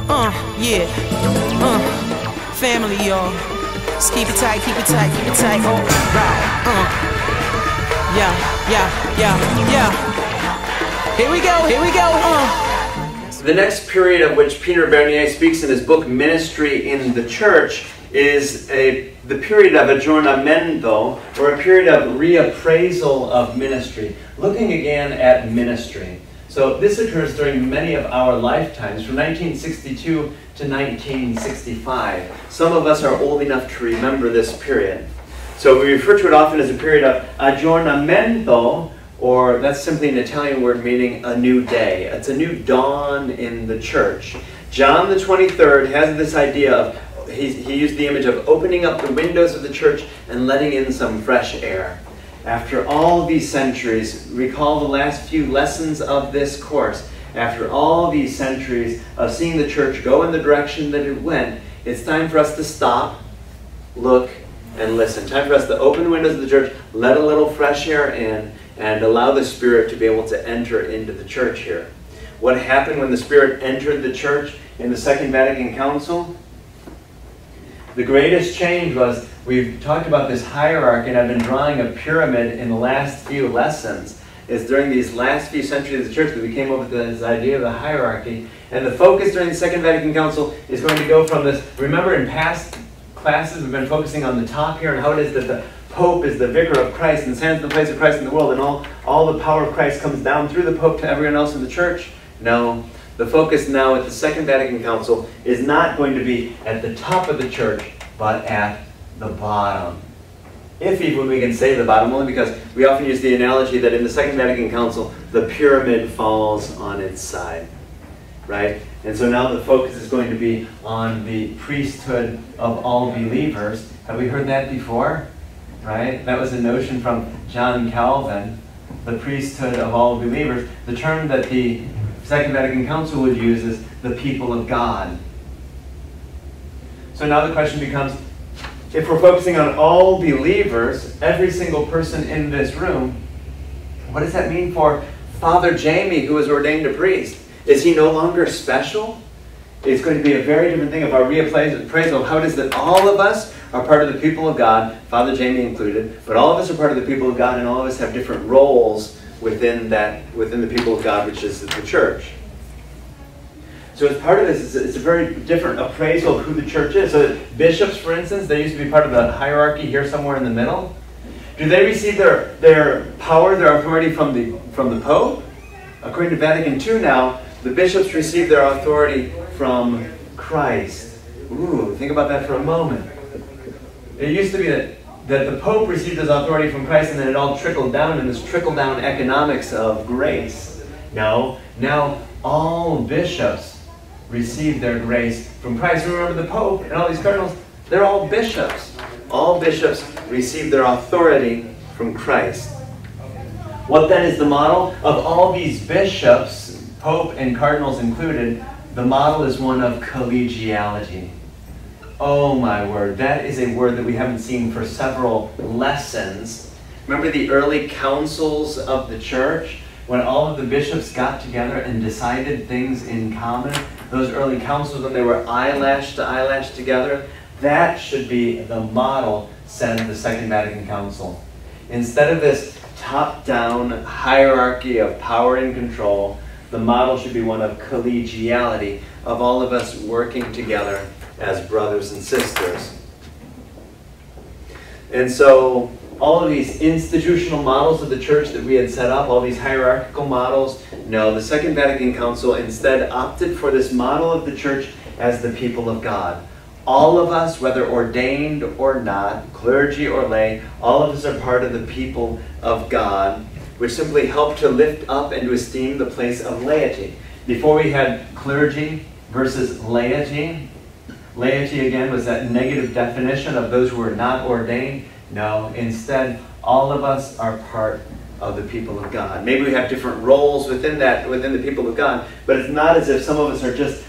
Yeah. Family, y'all. Just keep it tight, keep it tight, keep it tight. All right. Yeah. Here we go, here we go. The next period of which Peter Bernier speaks in his book Ministry in the Church is the period of Aggiornamento, or a period of reappraisal of ministry, looking again at ministry. So this occurs during many of our lifetimes, from 1962 to 1965. Some of us are old enough to remember this period. So we refer to it often as a period of Aggiornamento, or that's simply an Italian word meaning a new day. It's a new dawn in the church. John the 23rd has this idea of, he used the image of opening up the windows of the church and letting in some fresh air. After all these centuries, recall the last few lessons of this course. After all these centuries of seeing the church go in the direction that it went, it's time for us to stop, look, and listen. Time for us to open the windows of the church, let a little fresh air in, and allow the Spirit to be able to enter into the church here. What happened when the Spirit entered the church in the Second Vatican Council? The greatest change was, we've talked about this hierarchy, and I've been drawing a pyramid in the last few lessons. It's during these last few centuries of the church that we came up with this idea of the hierarchy. And the focus during the Second Vatican Council is going to go from this, remember in past classes we've been focusing on the top here and how it is that the Pope is the vicar of Christ and stands in the place of Christ in the world, and all the power of Christ comes down through the Pope to everyone else in the church? No. The focus now at the Second Vatican Council is not going to be at the top of the church, but at the bottom. If even we can say the bottom, only because we often use the analogy that in the Second Vatican Council, the pyramid falls on its side, right? And so now the focus is going to be on the priesthood of all believers. Have we heard that before? Right? That was a notion from John Calvin, the priesthood of all believers. The term that the Second Vatican Council would use is the people of God. So now the question becomes, if we're focusing on all believers, every single person in this room, what does that mean for Father Jamie, who was ordained a priest? Is he no longer special? It's going to be a very different thing of our reappraisal of how it is that all of us are part of the people of God, Father Jamie included, but all of us are part of the people of God, and all of us have different roles within the people of God, which is the church. So as part of this, it's a very different appraisal of who the church is. So bishops, for instance, they used to be part of the hierarchy here somewhere in the middle. Do they receive their power, their authority from the Pope? According to Vatican II now, the bishops receive their authority from Christ. Ooh, think about that for a moment. It used to be that the Pope received his authority from Christ and then it all trickled down in this trickle-down economics of grace. No, now all bishops receive their grace from Christ. Remember, the Pope and all these cardinals, they're all bishops. All bishops receive their authority from Christ. What then is the model? Of all these bishops, Pope and cardinals included, the model is one of collegiality. Oh my word, that is a word that we haven't seen for several lessons. Remember the early councils of the church? When all of the bishops got together and decided things in common? Those early councils when they were eyelash to eyelash together? That should be the model, said the Second Vatican Council. Instead of this top-down hierarchy of power and control, the model should be one of collegiality, of all of us working together as brothers and sisters. And so all of these institutional models of the church that we had set up, all these hierarchical models, no, the Second Vatican Council instead opted for this model of the church as the people of God. All of us, whether ordained or not, clergy or lay, all of us are part of the people of God, which simply help to lift up and to esteem the place of laity. Before we had clergy versus laity. Laity, again, was that negative definition of those who were not ordained. No, instead, all of us are part of the people of God. Maybe we have different roles within the people of God, but it's not as if some of us are just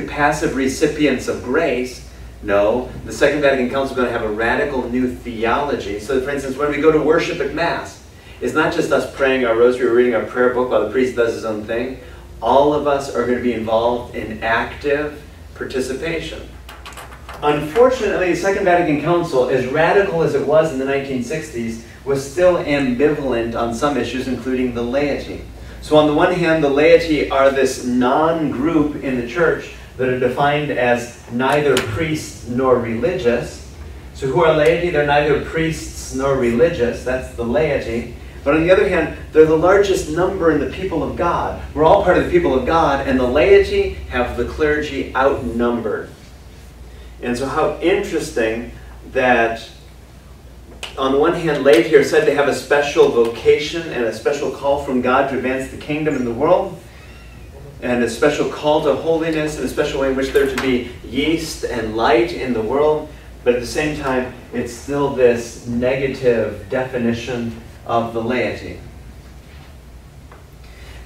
passive recipients of grace. No, the Second Vatican Council is going to have a radical new theology. So, for instance, when we go to worship at Mass, it's not just us praying our rosary or reading our prayer book while the priest does his own thing. all of us are going to be involved in active participation. Unfortunately, the Second Vatican Council, as radical as it was in the 1960s, was still ambivalent on some issues, including the laity. So on the one hand, the laity are this non-group in the church that are defined as neither priests nor religious. So who are laity? They're neither priests nor religious. That's the laity. But on the other hand, they're the largest number in the people of God. We're all part of the people of God, and the laity have the clergy outnumbered. And so how interesting that on the one hand, laity are said to have a special vocation and a special call from God to advance the kingdom in the world, and a special call to holiness, and a special way in which they're to be yeast and light in the world. But at the same time, it's still this negative definition of the laity.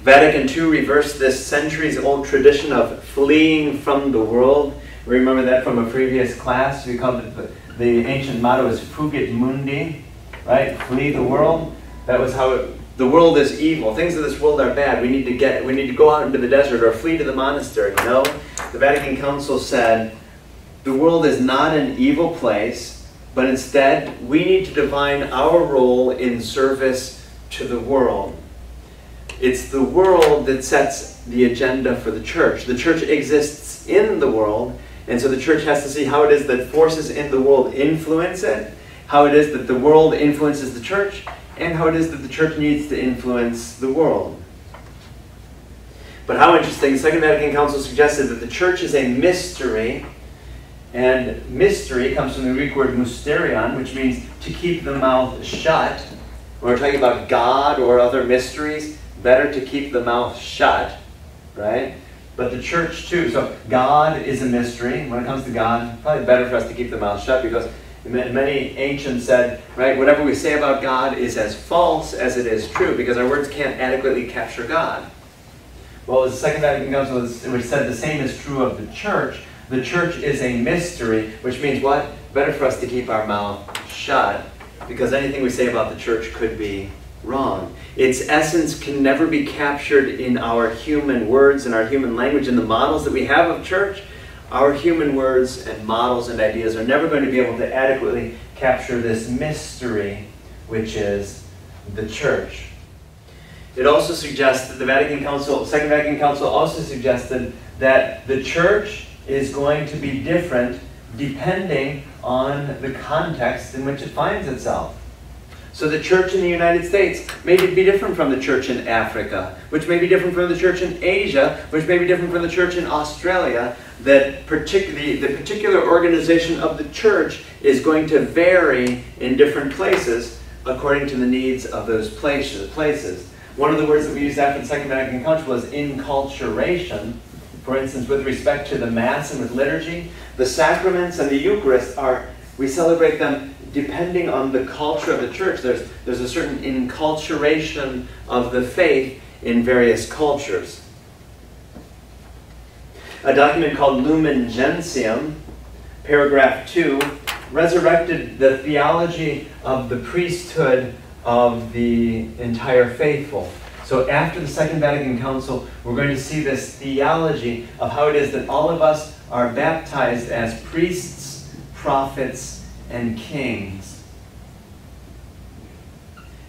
Vatican II reversed this centuries-old tradition of fleeing from the world. Remember that from a previous class? We called it the ancient motto is Fugit Mundi, right? Flee the world. That was how the world is evil. Things of this world are bad. We need to go out into the desert or flee to the monastery. No, the Vatican Council said the world is not an evil place, but instead we need to define our role in service to the world. It's the world that sets the agenda for the church. The church exists in the world, and so the church has to see how it is that forces in the world influence it, how it is that the world influences the church, and how it is that the church needs to influence the world. But how interesting, the Second Vatican Council suggested that the church is a mystery, and mystery comes from the Greek word mysterion, which means to keep the mouth shut. When we're talking about God or other mysteries, better to keep the mouth shut, right? But the church too. So God is a mystery. When it comes to God, probably better for us to keep the mouth shut, because many ancients said, right, whatever we say about God is as false as it is true, because our words can't adequately capture God. Well, the Second Vatican Council, which said the same is true of the church. The church is a mystery, which means what? Better for us to keep our mouth shut, because anything we say about the church could be wrong. Its essence can never be captured in our human words and our human language and the models that we have of church. Our human words and models and ideas are never going to be able to adequately capture this mystery, which is the church. It also suggests that the Vatican Council, Second Vatican Council also suggested that the church is going to be different depending on the context in which it finds itself. So the church in the United States may be different from the church in Africa, which may be different from the church in Asia, which may be different from the church in Australia. That the particular organization of the church is going to vary in different places according to the needs of those places. One of the words that we used after the Second Vatican Council was inculturation. For instance, with respect to the Mass and with liturgy, the sacraments and the Eucharist we celebrate them depending on the culture of the church. There's a certain inculturation of the faith in various cultures. A document called Lumen Gentium, paragraph 2, resurrected the theology of the priesthood of the entire faithful. So after the Second Vatican Council, we're going to see this theology of how it is that all of us are baptized as priests, prophets, and kings.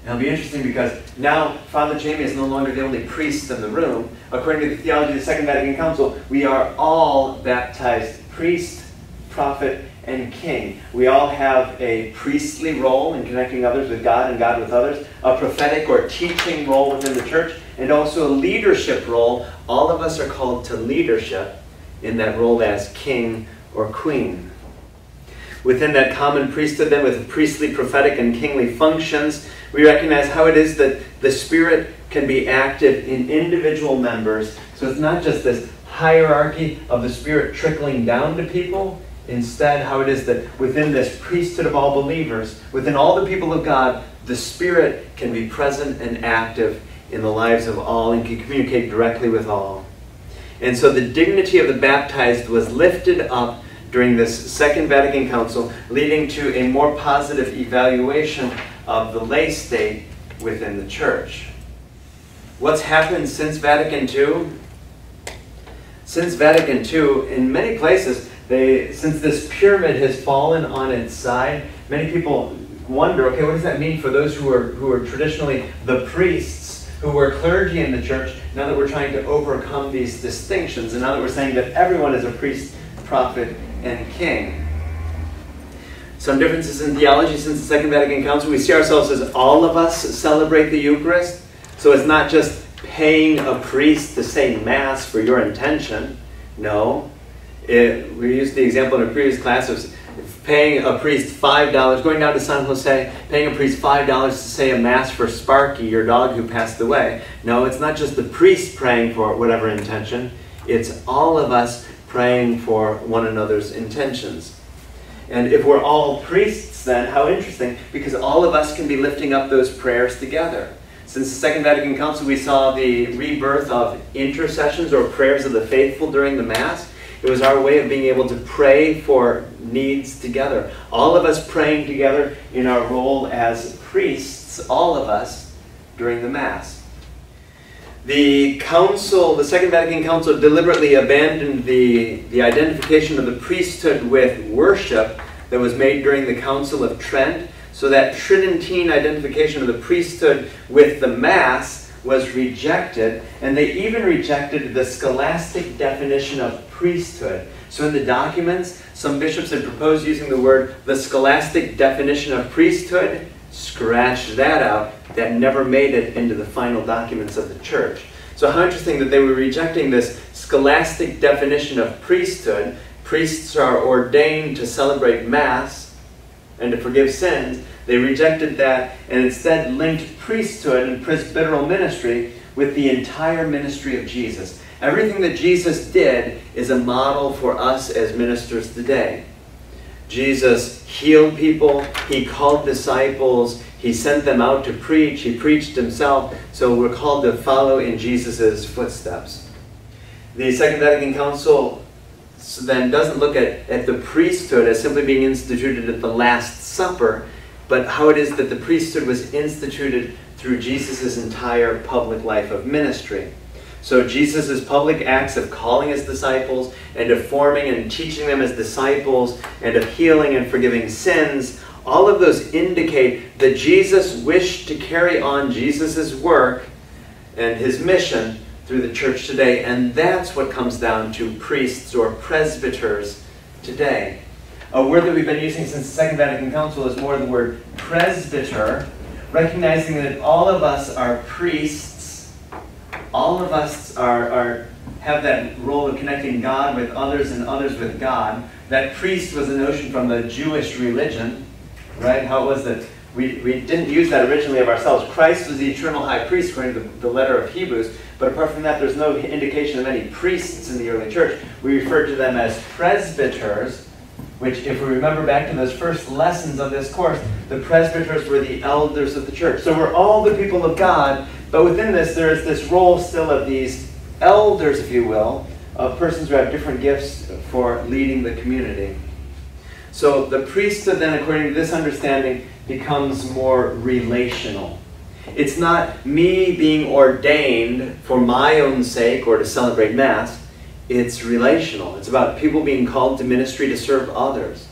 And it'll be interesting because now Father Jamie is no longer the only priest in the room. According to the theology of the Second Vatican Council, we are all baptized priest, prophet, and king. We all have a priestly role in connecting others with God and God with others, a prophetic or teaching role within the church, and also a leadership role. All of us are called to leadership in that role as king or queen. Within that common priesthood, then, with priestly, prophetic, and kingly functions, we recognize how it is that the Spirit can be active in individual members. So it's not just this hierarchy of the Spirit trickling down to people. Instead, how it is that within this priesthood of all believers, within all the people of God, the Spirit can be present and active in the lives of all and can communicate directly with all. And so the dignity of the baptized was lifted up during this Second Vatican Council, leading to a more positive evaluation of the lay state within the church. What's happened since Vatican II? Since Vatican II, in many places, since this pyramid has fallen on its side, many people wonder, okay, what does that mean for those who are traditionally the priests, who were clergy in the church, now that we're trying to overcome these distinctions, and now that we're saying that everyone is a priest, prophet, and king. Some differences in theology since the Second Vatican Council. We see ourselves as all of us celebrate the Eucharist. So it's not just paying a priest to say Mass for your intention. No. We used the example in a previous class of paying a priest $5, going down to San Jose, paying a priest $5 to say a Mass for Sparky, your dog who passed away. No, it's not just the priest praying for whatever intention. It's all of us praying for one another's intentions. And if we're all priests then, how interesting, because all of us can be lifting up those prayers together. Since the Second Vatican Council, we saw the rebirth of intercessions or prayers of the faithful during the Mass. It was our way of being able to pray for needs together. All of us praying together in our role as priests, all of us, during the Mass. The Second Vatican Council deliberately abandoned the identification of the priesthood with worship that was made during the Council of Trent, so that Tridentine identification of the priesthood with the Mass was rejected, and they even rejected the scholastic definition of priesthood. So in the documents, some bishops had proposed using the word, the scholastic definition of priesthood. Scratch that out. That never made it into the final documents of the church. So how interesting that they were rejecting this scholastic definition of priesthood. Priests are ordained to celebrate Mass and to forgive sins. They rejected that and instead linked priesthood and presbyteral ministry with the entire ministry of Jesus. Everything that Jesus did is a model for us as ministers today. Jesus healed people, he called disciples, he sent them out to preach, he preached himself, so we're called to follow in Jesus' footsteps. The Second Vatican Council then doesn't look at the priesthood as simply being instituted at the Last Supper, but how it is that the priesthood was instituted through Jesus' entire public life of ministry. So Jesus' public acts of calling his disciples and of forming and teaching them as disciples and of healing and forgiving sins, all of those indicate that Jesus wished to carry on Jesus' work and his mission through the church today. And that's what comes down to priests or presbyters today. A word that we've been using since the Second Vatican Council is more the word presbyter, recognizing that all of us are priests. All of us have that role of connecting God with others and others with God. That priest was a notion from the Jewish religion, right? How it was that we didn't use that originally of ourselves. Christ was the eternal high priest, according to the letter of Hebrews. But apart from that, there's no indication of any priests in the early church. We refer to them as presbyters, which, if we remember back to those first lessons of this course, the presbyters were the elders of the church. So we're all the people of God, but within this, there is this role still of these elders, if you will, of persons who have different gifts for leading the community. So the priesthood then, according to this understanding, becomes more relational. It's not me being ordained for my own sake or to celebrate Mass. It's relational. It's about people being called to ministry to serve others.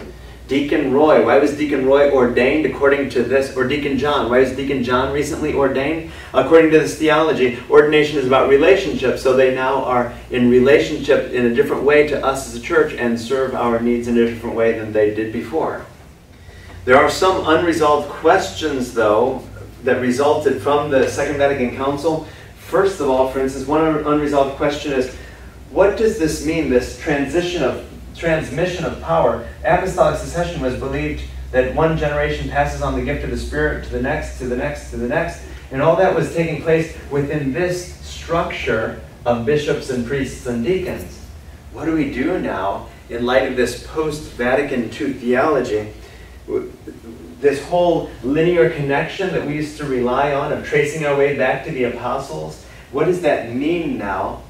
Deacon Roy, why was Deacon Roy ordained according to this? Or Deacon John, why was Deacon John recently ordained? According to this theology, ordination is about relationship, so they now are in relationship in a different way to us as a church and serve our needs in a different way than they did before. There are some unresolved questions, though, that resulted from the Second Vatican Council. First of all, for instance, one unresolved question is, what does this mean, this transmission of power? Apostolic succession was believed that one generation passes on the gift of the Spirit to the next, to the next, to the next. And all that was taking place within this structure of bishops and priests and deacons. What do we do now in light of this post-Vatican II theology? This whole linear connection that we used to rely on of tracing our way back to the apostles, what does that mean now?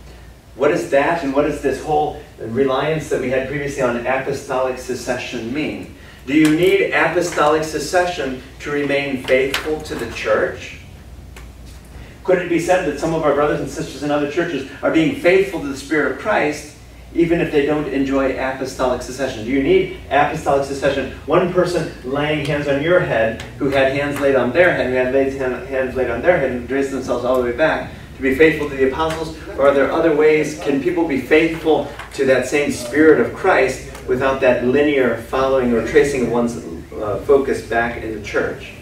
What is that, and what does this whole reliance that we had previously on apostolic succession mean? Do you need apostolic succession to remain faithful to the church? Could it be said that some of our brothers and sisters in other churches are being faithful to the Spirit of Christ, even if they don't enjoy apostolic succession? Do you need apostolic succession? One person laying hands on your head who had hands laid on their head, who had hands laid on their head and raised themselves all the way back to be faithful to the apostles? Or are there other ways? Can people be faithful to that same spirit of Christ without that linear following or tracing of one's focus back in the church?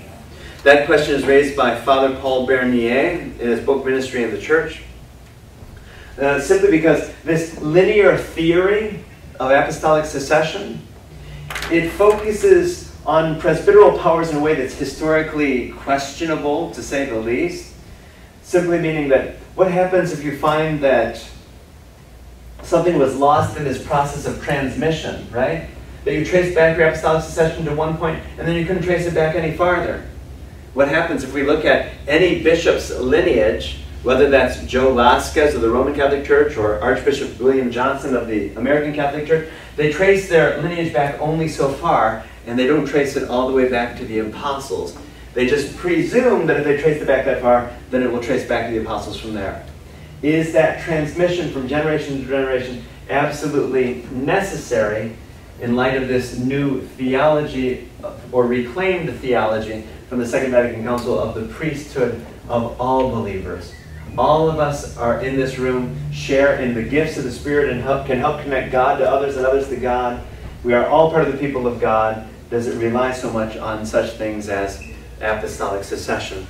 That question is raised by Father Paul Bernier in his book Ministry in the Church. Simply because this linear theory of apostolic succession, it focuses on presbyteral powers in a way that's historically questionable, to say the least. Simply meaning that what happens if you find that something was lost in this process of transmission, right? That you trace back your apostolic succession to one point and then you couldn't trace it back any farther. What happens if we look at any bishop's lineage, whether that's Joe Lascez of the Roman Catholic Church or Archbishop William Johnson of the American Catholic Church? They trace their lineage back only so far, and they don't trace it all the way back to the apostles. They just presume that if they trace it back that far, then it will trace back to the apostles from there. Is that transmission from generation to generation absolutely necessary in light of this new theology, or reclaimed theology, from the Second Vatican Council of the priesthood of all believers? All of us are in this room, share in the gifts of the Spirit, and can help connect God to others and others to God. We are all part of the people of God. Does it rely so much on such things as apostolic succession?